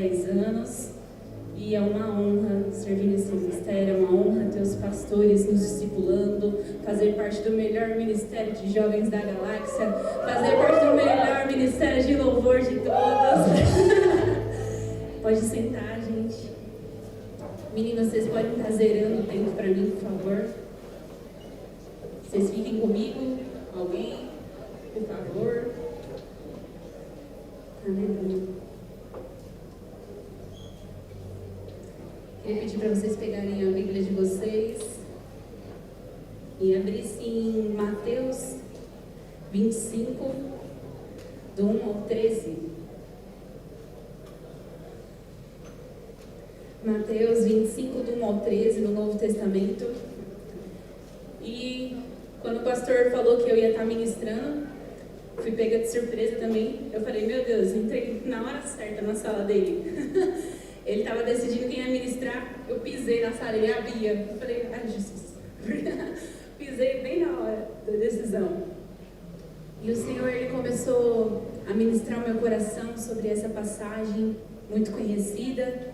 10 anos. E é uma honra servir nesse ministério, é uma honra ter os pastores nos discipulando, fazer parte do melhor ministério de jovens da galáxia, fazer parte do melhor ministério de louvor de todos. Pode sentar, gente. Meninas, vocês podem estar zerando o tempo para mim, por favor? Vocês fiquem comigo? Alguém? Por favor. Aleluia. Queria pedir para vocês pegarem a Bíblia de vocês e abrissem em Mateus 25, do 1 ao 13. Mateus 25, do 1 ao 13, no Novo Testamento. E quando o pastor falou que eu ia estar ministrando, fui pega de surpresa também. Eu falei, meu Deus, entrei na hora certa na sala dele. Ele estava decidindo quem ia ministrar, eu pisei na sala, ele abria. Eu falei, ai Jesus. Pisei bem na hora da decisão. E o Senhor, Ele começou a ministrar o meu coração sobre essa passagem muito conhecida.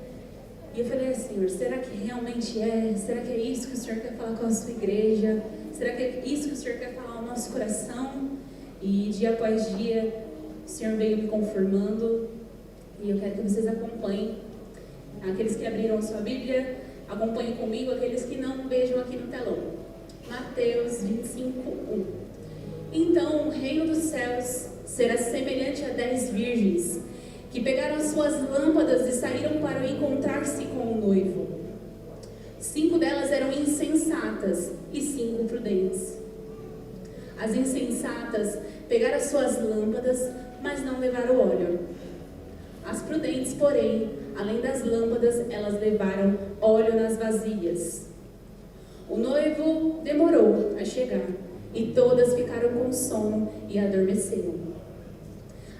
E eu falei, Senhor, será que realmente é? Será que é isso que o Senhor quer falar com a sua igreja? Será que é isso que o Senhor quer falar ao nosso coração? E dia após dia, o Senhor veio me conformando. E eu quero que vocês acompanhem. Aqueles que abriram a sua Bíblia, acompanhem comigo. Aqueles que não, vejam aqui no telão. Mateus 25, 1. Então o reino dos céus será semelhante a 10 virgens, que pegaram as suas lâmpadas e saíram para encontrar-se com o noivo. 5 delas eram insensatas e 5 prudentes. As insensatas pegaram as suas lâmpadas, mas não levaram óleo. As prudentes, porém, além das lâmpadas, elas levaram óleo nas vasilhas. O noivo demorou a chegar, e todas ficaram com sono e adormeceram.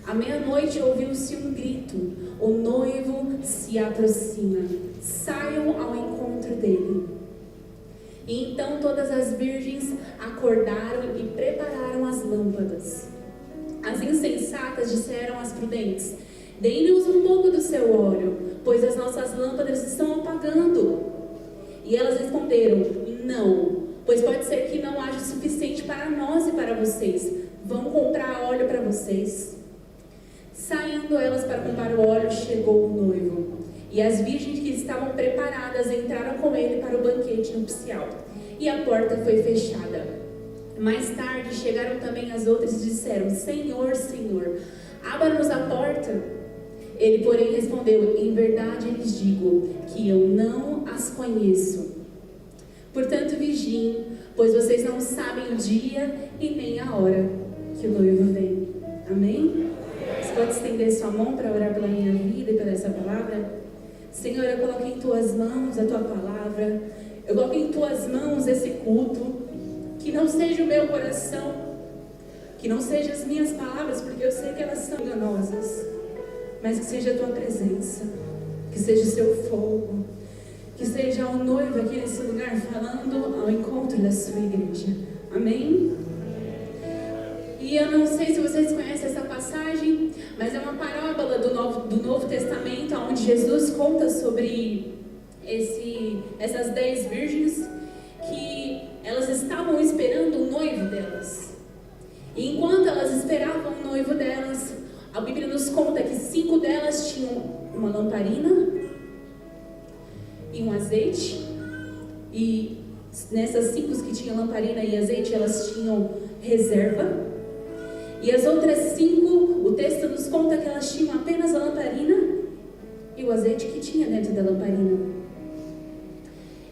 À meia-noite ouviu-se um grito: o noivo se aproxima, saiam ao encontro dele. E então todas as virgens acordaram e prepararam as lâmpadas. As insensatas disseram às prudentes: dê-nos um pouco do seu óleo, pois as nossas lâmpadas estão apagando. E elas responderam: não, pois pode ser que não haja o suficiente para nós e para vocês. Vamos comprar óleo para vocês. Saindo elas para comprar o óleo, chegou o noivo. E as virgens que estavam preparadas entraram com ele para o banquete nupcial. E a porta foi fechada. Mais tarde chegaram também as outras e disseram: Senhor, Senhor, abra-nos a porta. Ele, porém, respondeu: em verdade lhes digo que eu não as conheço. Portanto, vigiem, pois vocês não sabem o dia e nem a hora que o noivo vem. Amém? Você pode estender sua mão para orar pela minha vida e pela essa palavra? Senhor, eu coloco em tuas mãos a tua palavra. Eu coloco em tuas mãos esse culto. Que não seja o meu coração, que não sejam as minhas palavras, porque eu sei que elas são enganosas, mas que seja a tua presença, que seja o seu fogo, que seja o noivo aqui nesse lugar falando ao encontro da sua igreja. Amém? E eu não sei se vocês conhecem essa passagem, mas é uma parábola do Novo Testamento, onde Jesus conta sobre essas 10 virgens, que elas estavam esperando o noivo delas. E enquanto elas esperavam o noivo delas, a Bíblia nos conta que 5 delas tinham uma lamparina e um azeite. E nessas 5 que tinham lamparina e azeite, elas tinham reserva. E as outras 5, o texto nos conta que elas tinham apenas a lamparina e o azeite que tinha dentro da lamparina.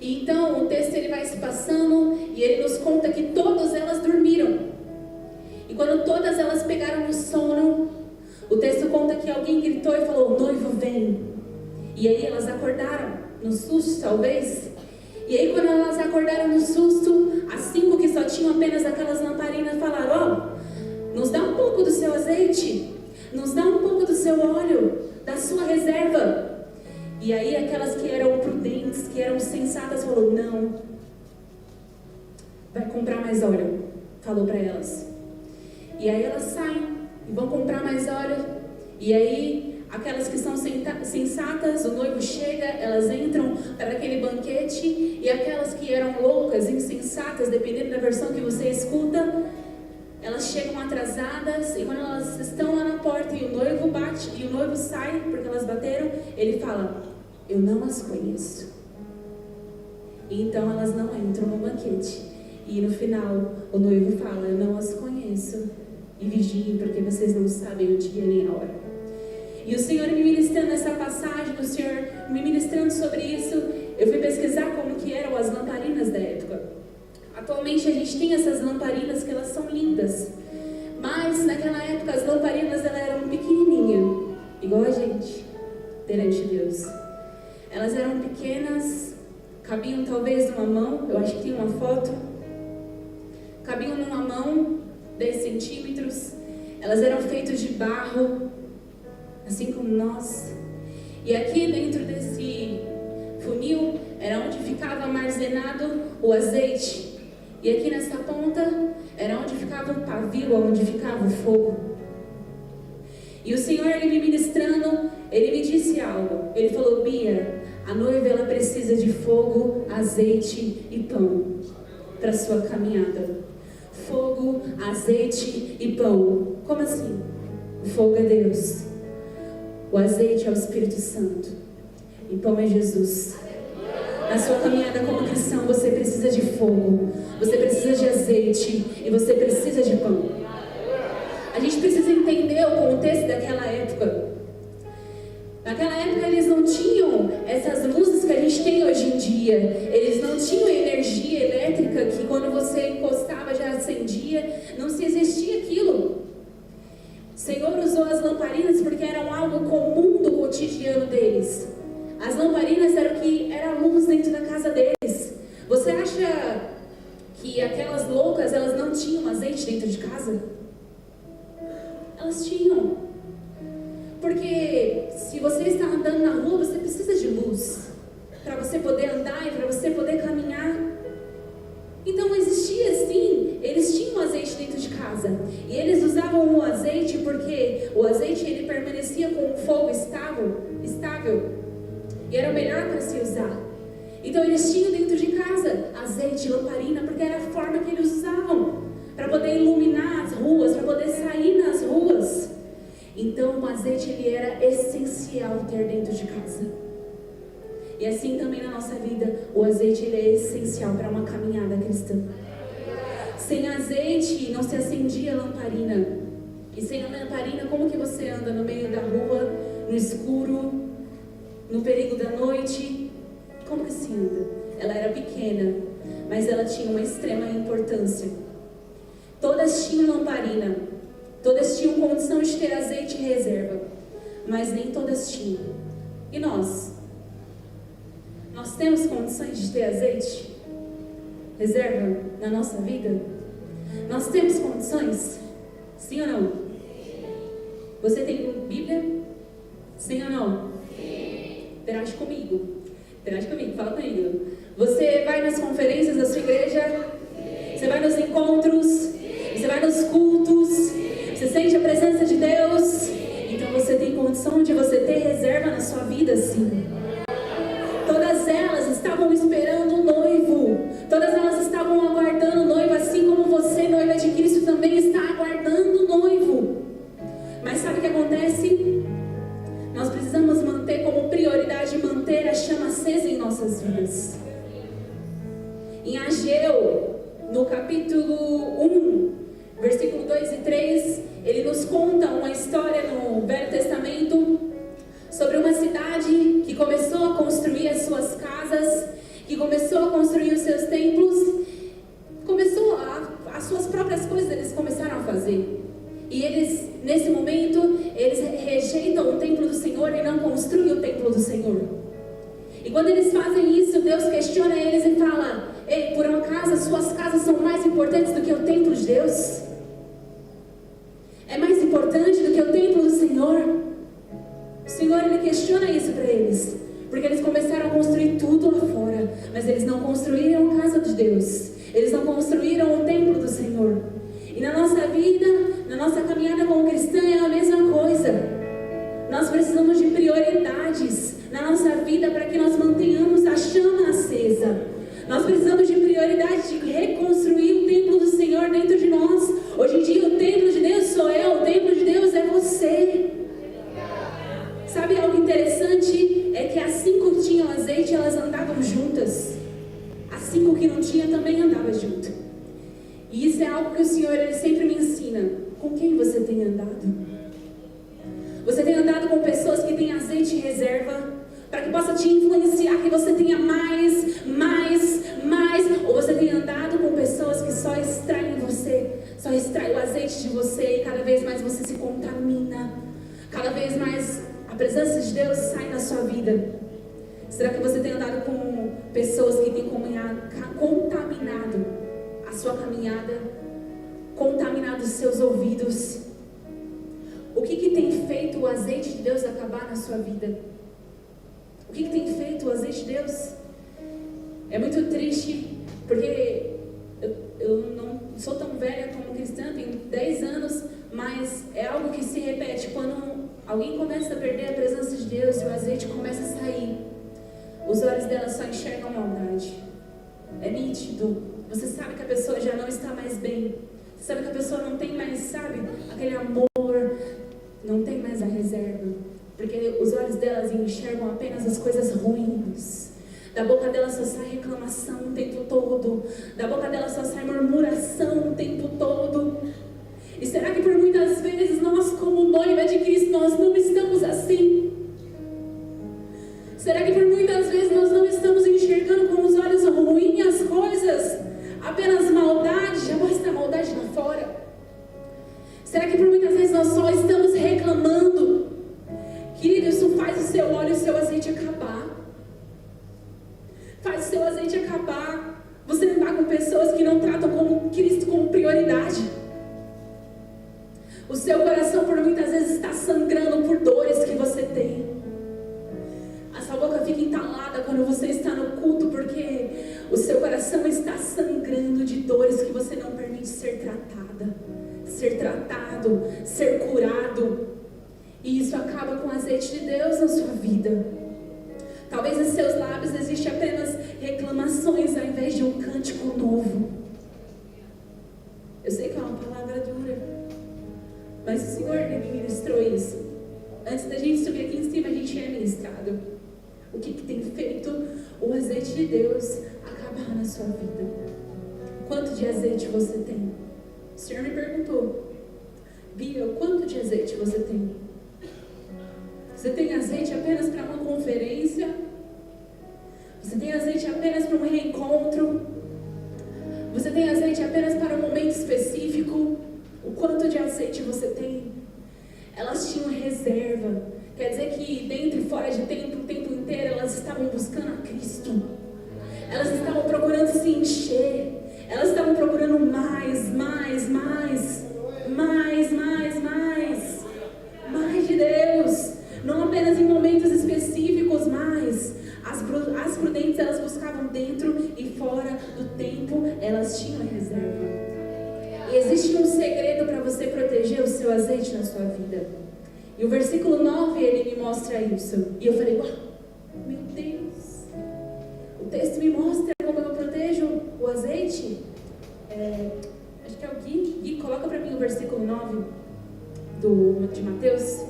E então o texto ele vai se passando e ele nos conta que todas elas dormiram. E quando todas elas pegaram no sono, o texto conta que alguém gritou e falou: o noivo vem. E aí elas acordaram, no susto talvez. E aí quando elas acordaram no susto, as 5 que só tinham apenas aquelas lamparinas falaram: nos dá um pouco do seu azeite, nos dá um pouco do seu óleo, da sua reserva. E aí aquelas que eram prudentes, que eram sensatas, falou: não, vai comprar mais óleo, falou para elas. E aí elas saem e vão comprar mais óleo. E aí aquelas que são sensatas insensatas, o noivo chega, elas entram para aquele banquete, e aquelas que eram loucas, insensatas, dependendo da versão que você escuta, elas chegam atrasadas, e quando elas estão lá na porta e o noivo bate, e o noivo sai, porque elas bateram, ele fala: eu não as conheço. E então elas não entram no banquete. E no final, o noivo fala: eu não as conheço. E vigiem, porque vocês não sabem o dia nem a hora. E o Senhor me ministrando essa passagem, o Senhor me ministrando sobre isso, eu fui pesquisar como que eram as lamparinas da época. Atualmente a gente tem essas lamparinas que elas são lindas, mas naquela época as lamparinas elas eram pequenininhas, igual a gente, perante Deus. Elas eram pequenas, cabiam talvez numa mão, eu acho que tem uma foto, cabiam numa mão, 10 centímetros, elas eram feitas de barro, assim como nós. E aqui dentro desse funil era onde ficava armazenado o azeite. E aqui nessa ponta era onde ficava o pavio, onde ficava o fogo. E o Senhor, Ele me ministrando, Ele me disse algo. Ele falou: Bia, a noiva ela precisa de fogo, azeite e pão para a sua caminhada. Fogo, azeite e pão. Como assim? O fogo é Deus. O azeite é o Espírito Santo. E pão é Jesus. Na sua caminhada como cristão, você precisa de fogo, você precisa de azeite e você precisa de pão. A gente precisa entender o contexto daquela época. Naquela época eles não tinham essas luzes que a gente tem hoje em dia. Eles não tinham energia elétrica que quando você encostava já acendia. Não se existia aquilo. O Senhor usou as lamparinas porque eram algo comum do cotidiano deles. As lamparinas eram que era a luz dentro da casa deles. Você acha que aquelas loucas elas não tinham azeite dentro de casa? Elas tinham. Porque se você está andando na rua, você precisa de luz para você poder andar e para você poder caminhar. Então existia sim, eles tinham azeite dentro de casa. E eles usavam o azeite porque o azeite ele permanecia com um fogo estável. E era o melhor para se usar. Então eles tinham dentro de casa azeite, lamparina, porque era a forma que eles usavam para poder iluminar as ruas, para poder sair nas ruas. Então o azeite ele era essencial ter dentro de casa. E assim também na nossa vida, o azeite ele é essencial para uma caminhada cristã. Sem azeite não se acendia a lamparina. E sem a lamparina, como que você anda no meio da rua, no escuro, no perigo da noite? Como que se anda? Ela era pequena, mas ela tinha uma extrema importância. Todas tinham lamparina, todas tinham condição de ter azeite em reserva, mas nem todas tinham. E nós? Nós temos condições de ter azeite reserva na nossa vida? Nós temos condições? Sim ou não? Você tem Bíblia? Sim ou não? Interage comigo, fala comigo. Você vai nas conferências da sua igreja? Você vai nos encontros? Você vai nos cultos? Você sente a presença de Deus? Então você tem condição de você ter reserva na sua vida, sim. Todas elas estavam esperando o noivo. Todas elas estavam aguardando o noivo, assim como você, noiva de Cristo, também está aguardando o noivo. Mas sabe o que acontece? Nós precisamos manter como prioridade, manter a chama acesa em nossas vidas. Em Ageu, no capítulo 1, versículo 2 e 3, ele nos conta uma história no Velho Testamento sobre uma cidade que começou a construir as suas casas, que começou a construir os seus templos, as suas próprias coisas eles começaram a fazer. E eles, nesse momento, eles rejeitam o templo do Senhor e não construem o templo do Senhor. E quando eles fazem isso, Deus questiona eles e fala: ei, por um acaso as suas casas são mais importantes do que o templo de Deus? É mais importante do que o templo do Senhor? O Senhor, Ele questiona isso para eles, porque eles começaram a construir tudo lá fora, mas eles não construíram a casa de Deus, eles não construíram o templo do Senhor. E na nossa vida, na nossa caminhada como cristã é a mesma coisa. Nós precisamos de prioridades na nossa vida para que nós mantenhamos a chama acesa. Nós precisamos de prioridade de reconstruir o templo do Senhor dentro de nós. Hoje em dia o templo de Deus sou eu, o templo de Deus é você. Sabe algo interessante? É que as 5 que tinham azeite, elas andavam juntas. As 5 que não tinham também andavam juntas. E isso é algo que o Senhor ele sempre me ensina. Com quem você tem andado? Você tem andado com pessoas que têm azeite em reserva, para que possa te influenciar, que você tenha mais, ou você tem andado com pessoas que só extraem você, só extraem o azeite de você, e cada vez mais você se contamina, cada vez mais a presença de Deus sai na sua vida. Será que você tem andado com pessoas que têm contaminado a sua caminhada, contaminado os seus ouvidos? O que tem feito o azeite de Deus acabar na sua vida? O que tem feito o azeite de Deus? É muito triste, porque eu não sou tão velha como cristã, tenho 10 anos, mas é algo que se repete. Quando alguém começa a perder a presença de Deus e o azeite começa a sair, os olhos dela só enxergam maldade. É nítido. Você sabe que a pessoa já não está mais bem. Você sabe que a pessoa não tem mais, sabe, aquele amor, não tem mais a reserva. Porque os olhos delas enxergam apenas as coisas ruins. Da boca dela só sai reclamação o tempo todo. Da boca dela só sai murmuração o tempo todo. E será que por muitas vezes nós, como noiva de Cristo, nós não estamos assim? Será que por muitas vezes nós não estamos enxergando com os olhos ruins as coisas? Apenas maldade, já basta a maldade lá fora. Será que por muitas vezes nós só estamos reclamando? Querido, isso faz o seu óleo e o seu azeite acabar. Faz o seu azeite acabar. Você não está com pessoas que não tratam como Cristo como prioridade. O seu coração por muitas vezes está sangrando por dores que você tem. A sua boca fica entalada quando você está no culto, porque o seu coração está sangrando de dores que você não permite ser tratada, ser tratado, ser curado. E isso acaba com o azeite de Deus na sua vida. Talvez em seus lábios existe apenas reclamações ao invés de um cântico novo. Eu sei que é uma palavra dura, mas o Senhor me ministrou isso. Antes da gente subir aqui em cima, a gente é ministrado. O que tem feito o azeite de Deus acabar na sua vida? Quanto de azeite você tem? O Senhor me perguntou: Bia, quanto de azeite você tem? Você tem azeite apenas para uma conferência? Você tem azeite apenas para um reencontro? Você tem azeite apenas para um momento específico? O quanto de azeite você tem? Elas tinham reserva. Quer dizer que dentro e fora de tempo, o tempo inteiro, elas estavam buscando a Cristo. Elas estavam procurando se encher. Elas estavam procurando mais de Deus. Não apenas em momentos específicos, mas as prudentes, elas buscavam dentro e fora do tempo, elas tinham reserva. E existe um segredo para você proteger o seu azeite na sua vida. E o versículo 9, ele me mostra isso. E eu falei, uau, meu Deus. O texto me mostra como eu protejo o azeite. Acho que é o Gui. Gui, coloca para mim o versículo 9 de Mateus.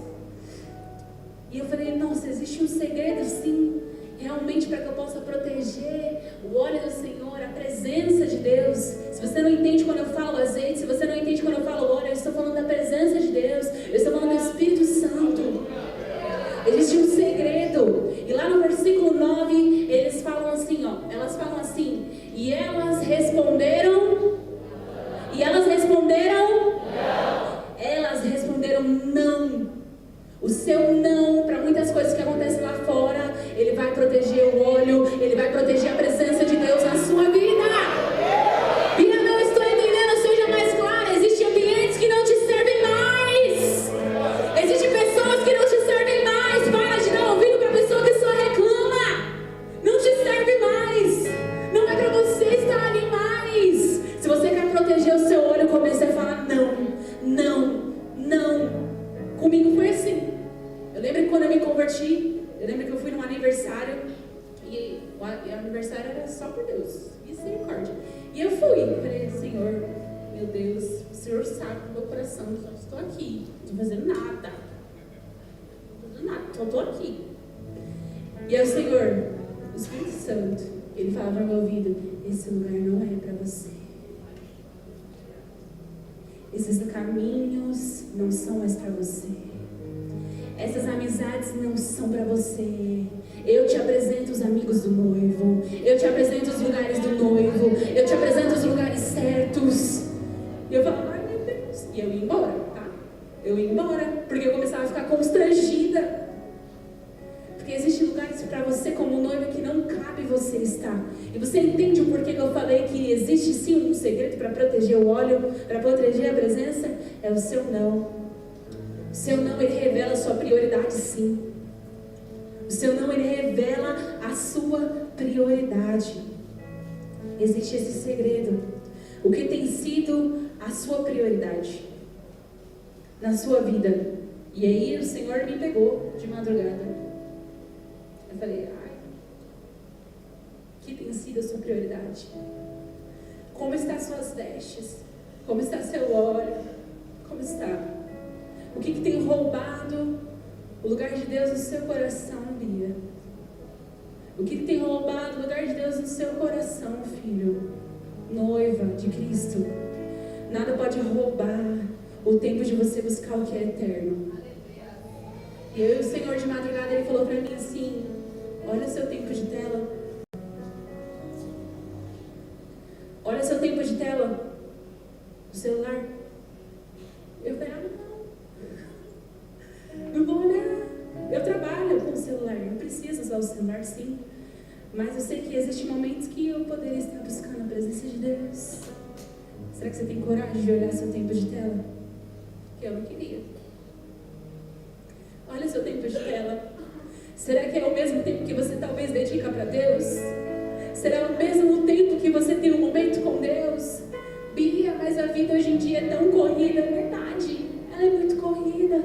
E eu falei, nossa, existe um segredo sim, realmente, para que eu possa proteger o óleo do Senhor, a presença de Deus. Se você não entende quando eu falo azeite, se você não entende quando eu falo óleo, eu estou falando da presença de Deus, eu estou falando do Espírito Santo. Existe um segredo. E lá no versículo 9, eles falam assim, ó, elas falam assim, e elas responderam não. O seu não para muitas coisas que acontecem lá fora, ele vai proteger o óleo, ele vai proteger a presença de Deus na sua vida. Bia, não estou entendendo, seja mais clara. Existem ambientes que não te servem mais. Existem pessoas que não te servem mais. Para de dar ouvido para a pessoa que só reclama. Não te serve mais. Não é para você estar E o aniversário era só por Deus, misericórdia. E eu fui, falei, Senhor, meu Deus, o Senhor sabe do meu coração, só estou aqui, não estou fazendo nada. Só estou aqui. E aí o Senhor, o Espírito Santo, ele falava no meu ouvido, esse lugar não é para você. Esses caminhos não são mais para você. Essas amizades não são para você. Eu te apresento os amigos do noivo. Eu te apresento os lugares do noivo. Eu te apresento os lugares certos. E eu falava, ai meu Deus. E eu ia embora, tá? Eu ia embora, porque eu começava a ficar constrangida. Porque existem lugares para você como noiva que não cabe você estar. E você entende o porquê que eu falei que existe sim um segredo para proteger o óleo, para proteger a presença? É o seu não. O seu não, ele revela a sua prioridade, sim. O seu não, ele revela a sua prioridade. Existe esse segredo. O que tem sido a sua prioridade na sua vida? E aí o Senhor me pegou de madrugada. Eu falei, ai, o que tem sido a sua prioridade? Como estão suas vestes? Como está seu óleo? Como está? O que tem roubado o lugar de Deus no seu coração, Bia? O que tem roubado o lugar de Deus no seu coração, filho? Noiva de Cristo. Nada pode roubar o tempo de você buscar o que é eterno. E eu e o Senhor de madrugada, ele falou para mim assim, olha o seu tempo de tela. Olha o seu tempo de tela. O celular. Eu falei, não vou olhar. Eu trabalho com o celular. Eu preciso usar o celular, sim. Mas eu sei que existem momentos que eu poderia estar buscando a presença de Deus. Será que você tem coragem de olhar seu tempo de tela? Que eu não queria. Olha seu tempo de tela. Será que é o mesmo tempo que você talvez dedica para Deus? Será o mesmo tempo que você tem um momento com Deus? Bia, mas a vida hoje em dia é tão corrida, é verdade. Ela é muito corrida.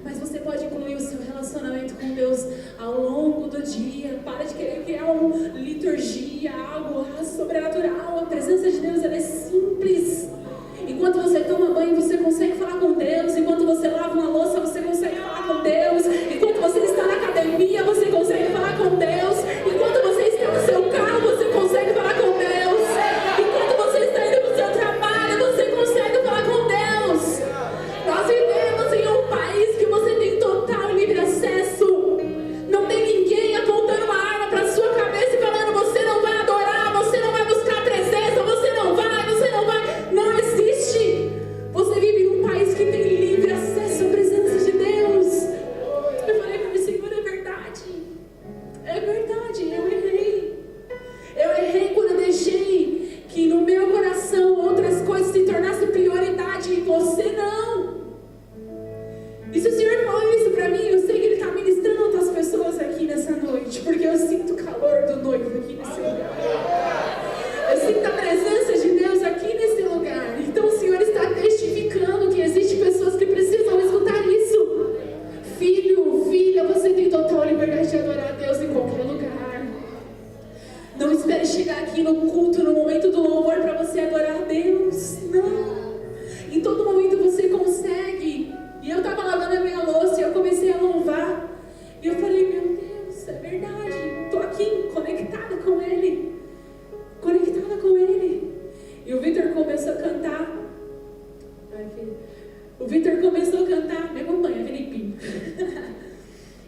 Mas você pode incluir o seu relacionamento com Deus ao longo do dia. Para de querer criar uma liturgia, algo sobrenatural. A presença de Deus, ela é simples. Enquanto você toma banho, você consegue falar com Deus. Enquanto você lava uma louça, você consegue falar com Deus. Enquanto você está na academia, você consegue falar com Deus. Enquanto você está no seu carro, você consegue falar com Deus. Enquanto você está indo para o seu trabalho, você consegue falar com Deus. Nós vivemos em um país que você tem total livre acesso. Não tem ninguém apontando uma arma para a sua cabeça e falando, você não vai adorar, você não vai buscar a presença, você não vai. Não existe. Você vive num país que tem livre acesso à presença de Deus. Eu falei para mim, Senhor, é verdade. É verdade, eu errei. Eu errei quando eu deixei que no meu coração outras coisas se tornassem prioridade e você não. E se o Senhor falou isso para mim, eu sei que Ele está ministrando outras pessoas aqui nessa noite, porque eu sinto o calor do noivo aqui nesse lugar. Eu sinto a presença de Deus aqui nesse lugar. Então o Senhor está testificando que existem pessoas que precisam escutar isso. Filho, filha, você tem total liberdade de adorar a Deus em qualquer lugar. Não espere chegar aqui no culto, no momento do louvor, para você adorar a Deus. Não. Em todo momento você consegue. E eu estava lavando a minha louça e eu comecei a louvar. E eu falei, meu Deus, é verdade. Estou aqui, conectada com Ele. Conectada com Ele. E o Vitor começou a cantar. Ai, filho. O Vitor começou a cantar. Me acompanha, Felipinho.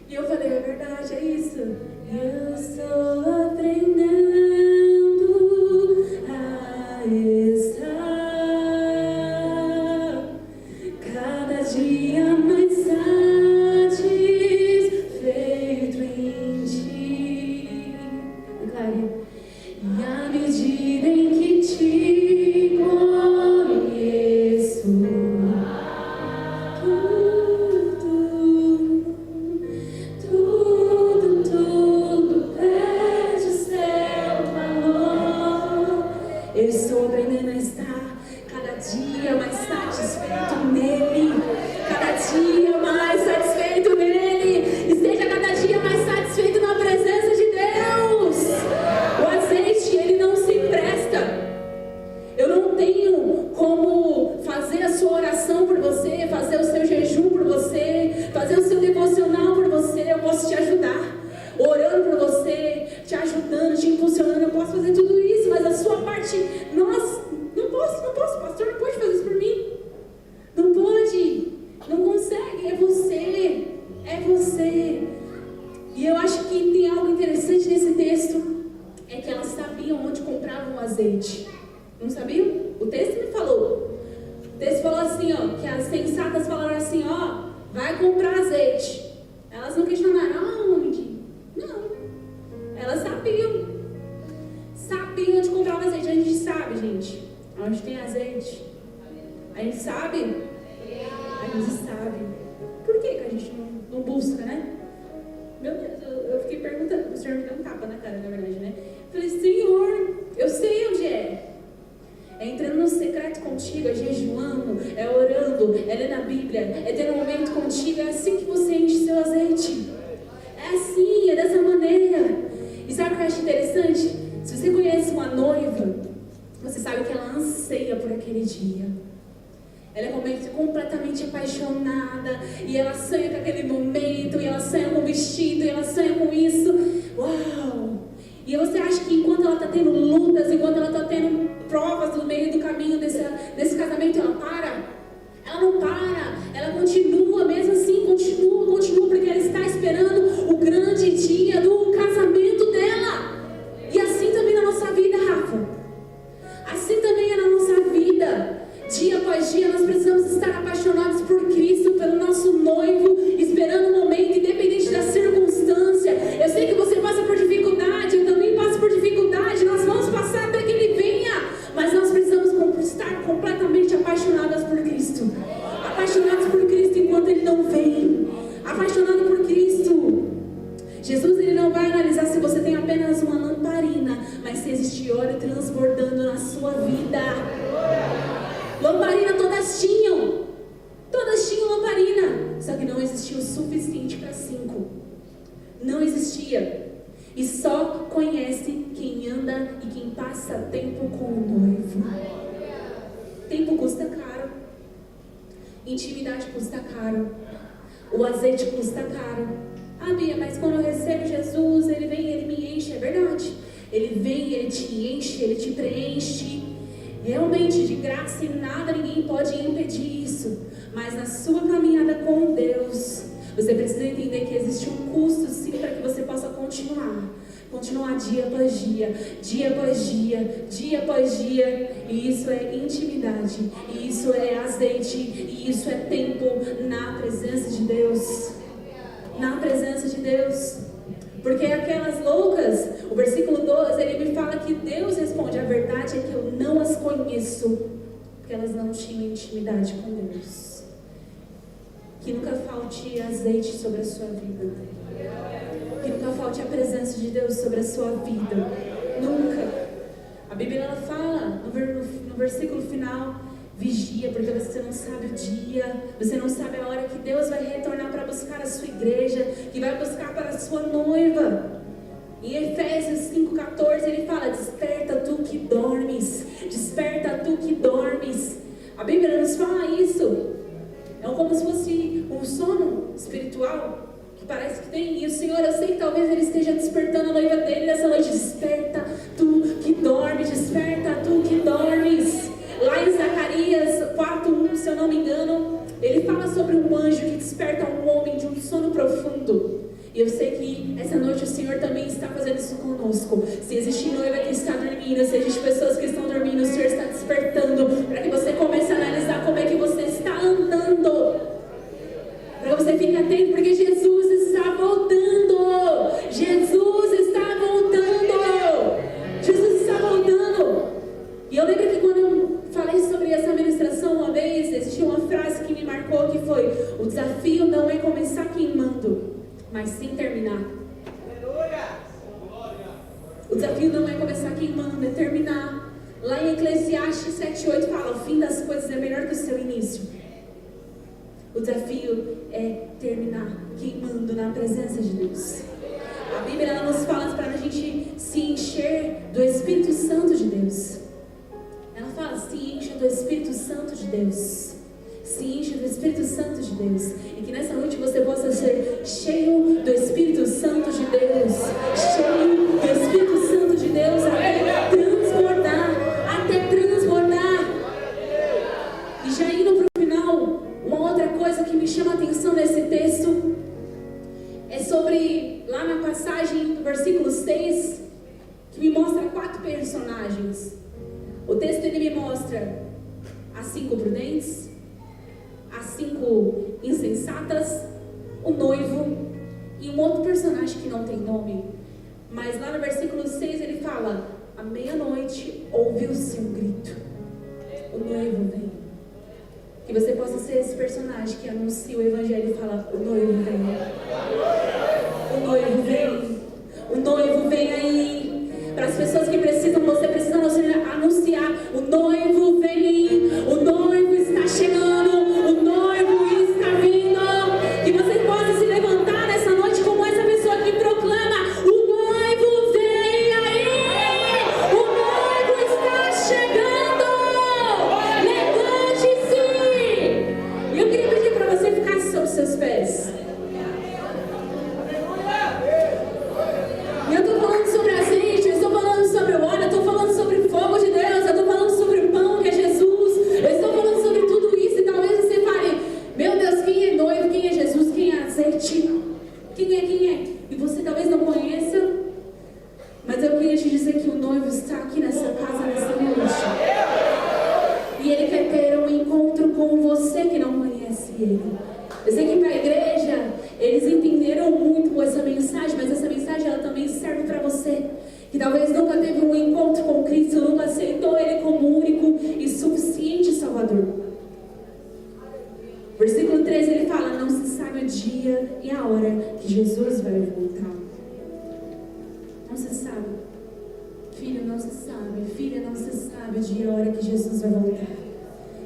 E eu falei, é verdade, é isso. Eu estou aprendendo a estar cada dia mais satisfeito em Ti. Declare. E à medida em que Te conheço, tudo pede ser posso fazer tudo isso, mas a sua parte, não posso, pastor, não pode fazer isso por mim. Não pode, não consegue, é você. E eu acho que tem algo interessante nesse texto, é que elas sabiam onde compravam o azeite. Não sabiam? O texto me falou. O texto falou assim, ó, que as sensatas falaram assim, ó, vai comprar azeite. Elas não questionaram, aonde? Não. Elas sabiam onde comprava azeite. A gente sabe, gente, onde tem azeite. A gente sabe. A gente sabe. Por que a gente não busca, né? Meu Deus, eu fiquei perguntando. O Senhor me deu um tapa na cara, na verdade, né? Eu falei, Senhor, eu sei onde é. É entrando no secreto contigo, é jejuando, é orando, é lendo a Bíblia, é tendo um momento contigo. É assim que você enche seu azeite. É assim, é dessa maneira. E sabe o que eu acho interessante? Se você conhece uma noiva, você sabe que ela anseia por aquele dia. Ela é completamente apaixonada, e ela sonha com aquele momento, e ela sonha com o vestido, e ela sonha com isso. Uau! E você acha que enquanto ela está tendo lutas, enquanto ela está tendo provas no meio do caminho desse casamento, ela para? Ela não para, ela continua, mesmo assim, continua, porque ela está esperando o grande dia do casamento dela. E assim também na nossa vida, Rafa. Assim também é na nossa vida. Dia após dia nós precisamos estar apaixonados por Cristo, pelo nosso noivo, esperando o momento, independente da circunstância. Eu sei que você passa por dificuldade, eu também passo por dificuldade, nós vamos passar até que Ele venha, mas nós precisamos estar completamente apaixonadas por Cristo. Apaixonados por Cristo enquanto Ele não vem. Apaixonado por Cristo. Jesus, Ele não vai analisar se você tem apenas uma lamparina, mas se existe óleo transbordando na sua vida. Lamparina todas tinham lamparina, só que não existia o suficiente para 5. Não existia. E só conhece quem anda e quem passa tempo com o noivo. Tempo custa caro. Intimidade custa caro. O azeite custa caro. Ah, Bia, mas quando eu recebo Jesus, Ele vem e Ele me enche. É verdade. Ele vem e Ele te enche, Ele te preenche. Realmente, de graça e nada, ninguém pode impedir isso. Mas na sua caminhada com Deus, você precisa entender que existe um custo, sim, para que você possa continuar dia após dia, dia após dia, dia após dia. E isso é intimidade, e isso é azeite, e isso é tempo na presença de Deus. Na presença de Deus. Porque aquelas loucas, o versículo 12, ele me fala que Deus responde: a verdade é que eu não as conheço, porque elas não tinham intimidade com Deus. Que nunca falte azeite sobre a sua vida. Que nunca falte a presença de Deus sobre a sua vida. Nunca. A Bíblia ela fala no versículo final: vigia, porque você não sabe o dia, você não sabe a hora que Deus vai retornar para buscar a sua igreja, que vai buscar para a sua noiva. Em Efésios 5,14 ele fala: desperta tu que dormes, desperta tu que dormes. A Bíblia nos fala isso. É como se fosse um sono espiritual que parece que tem. E o Senhor, eu sei que talvez Ele esteja despertando a noiva dele nessa noite. Desperta tu que dormes, desperta tu que dormes. Lá em Zacarias 4:1, se eu não me engano, ele fala sobre um anjo que desperta um homem de um sono profundo. E eu sei que essa noite o Senhor também está fazendo isso conosco. Se existe noiva que está dormindo, se existe pessoas que estão dormindo, o Senhor está despertando para que você comece a analisar como é que você está andando. Para que você fique atento, porque Jesus está voltando. Jesus está voltando. Jesus está voltando. E eu lembro que quando eu falei sobre essa ministração uma vez, existia uma frase que me marcou, que foi: o desafio não é começar queimando, mas sim terminar. O desafio não é começar queimando, é terminar. Lá em Eclesiastes 7:8 fala: o fim das coisas é melhor que o seu início. O desafio é terminar queimando na presença de Deus. A Bíblia ela nos fala para a gente se encher do Espírito Santo de Deus. Ela fala: se encha do Espírito Santo de Deus. Se encha do Espírito Santo de Deus. E que nessa noite você possa ser cheio do Espírito Santo de Deus. Cheio do Espírito Santo de Deus. Amém. lá na passagem do versículo 6, que me mostra 4 personagens. O texto ele me mostra as 5 prudentes, as 5 insensatas, o noivo e um outro personagem que não tem nome. Mas lá no versículo 6 ele fala: à meia-noite ouviu-se um grito, o noivo vem. Que você possa ser esse personagem que anuncia o evangelho e fala: o noivo vem, o noivo vem, o noivo vem aí. Para as pessoas que precisam, você precisa anunciar: o noivo vem, o noivo está chegando, o noivo está vindo. Que você possa se levantar nessa noite como essa pessoa que proclama: o noivo vem aí, o noivo está chegando. Levante-se. E eu queria pedir para você ficar sobre os seus pés. E eu estou falando sobre azeite, eu estou falando sobre o óleo, eu estou falando sobre o fogo de Deus, eu estou falando sobre o pão que é Jesus, eu estou falando sobre tudo isso. E talvez você fale: meu Deus, quem é noivo, quem é Jesus, quem é azeite? Quem é? E você talvez não conheça, mas eu queria te dizer que o noivo está aqui nessa casa, nessa noite. E Ele quer ter um encontro com você que não conhece Ele. Eu sei que para a igreja, eles entenderam muito essa mensagem, mas essa mensagem ela também serve para você, que talvez nunca teve um encontro com Cristo, nunca aceitou Ele como único e suficiente Salvador. Versículo 13 ele fala: não se sabe o dia e a hora que Jesus vai voltar. Não se sabe. Filho, não se sabe. Filha, não se sabe o dia e a hora que Jesus vai voltar.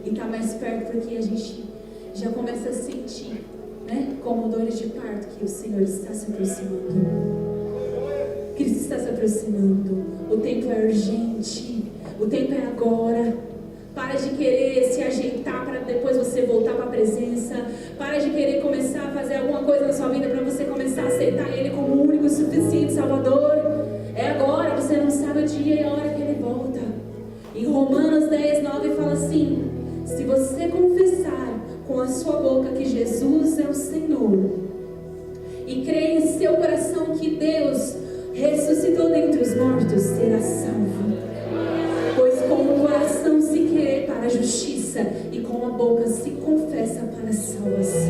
E está mais perto porque a gente já começa a sentir, né, como dores de parto, que o Senhor está se aproximando. Cristo está se aproximando. O tempo é urgente. O tempo é agora. Para de querer se ajeitar para depois você voltar para a presença. Para de querer começar a fazer alguma coisa na sua vida para você começar a aceitar Ele como o único e suficiente Salvador. É agora, você não sabe o dia e a hora que Ele volta. Em Romanos 10, 9 fala assim: se você confessar com a sua boca que Jesus é o Senhor e crer em seu coração que Deus ressuscitou dentre os mortos, será salvo. Pois com o coração se crê para a justiça e com a boca se confessa para a salvação.